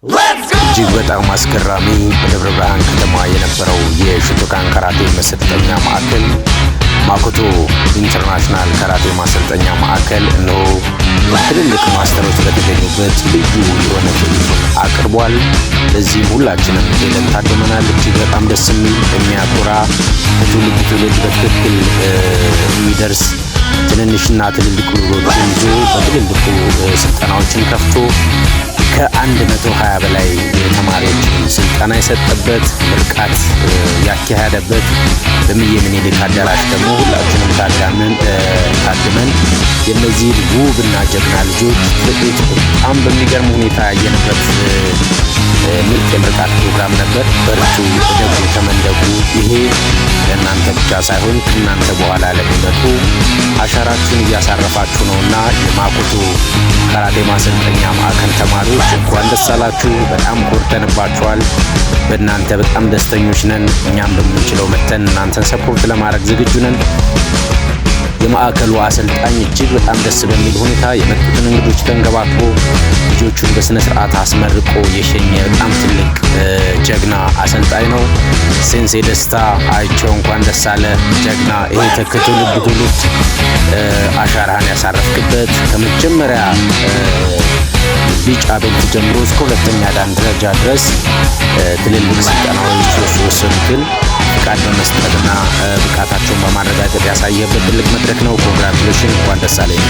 እጅግ በጣም አስገራሚ በደብረ ብርሃን ከተማ የነበረው የሾቶካን ካራቴ ማሰልጠኛ ማዕከል ማኮቶ ኢንተርናሽናል ካራቴ ማሰልጠኛ ማዕከል ነው ትልልቅ ማስተሮች በተገኙበት ልዩ የሆነ ትዕይንት አቅርቧል። ለዚህም ሁላችንም ሄደን ታድመናል። እጅግ በጣም ደስ የሚል የሚያኮራ ትውልድ በትክክል የሚደርስ ትንንሽና ትልልቅ ልጆችን ይዞ በትልልቁ ስልጠናዎችን ከፍቶ ከ120 በላይ ተማሪዎችን ስልጠና የሰጠበት ምርቃት ያካሄደበት በሚዬ ምኒልክ አዳራሽ ደግሞ ሁላችንም ታድመን የነዚህ ውብና ጀግና ልጆች ትርኢት በጣም በሚገርም ሁኔታ ያየንበት ምርጥ የምርቃት ፕሮግራም ነበር። በርቱ፣ ደጉ፣ ተመንደጉ። ይሄ ለእናንተ ብቻ ሳይሆን ከእናንተ በኋላ ለሚመጡ አሻራችሁን እያሳረፋችሁ ነውና የማኮቶ ካራቴ ማሰልጠኛ ማዕከል ተማሪዎች እንኳን ደስ አላችሁ። በጣም ኮርተንባችኋል። በእናንተ በጣም ደስተኞች ነን። እኛም በምንችለው መተን እናንተን ሰፖርት ለማድረግ ዝግጁ ነን። የማዕከሉ አሰልጣኝ እጅግ በጣም ደስ በሚል ሁኔታ የመጡትን እንግዶች ተንከባክቦ ልጆቹን በስነ ስርዓት አስመርቆ የሸኘ በጣም ትልቅ ጀግና አሰልጣኝ ነው። ሴንሴ ደስታ አይቸው እንኳን ደስ አለ ጀግና። ይሄ ከትውልድ አሻራህን ያሳረፍክበት ከመጀመሪያ ቢጫ ቤልት ጀምሮ እስከ ሁለተኛ ዳን ደረጃ ድረስ ትልልቅ ስልጠናዎች የወሰዱትን ፍቃድ በመስጠትና ብቃታቸውን በማረጋገጥ ያሳየበት ትልቅ መድረክ ነው። ኮንግራቹሌሽን፣ እንኳን ደስ አለህ።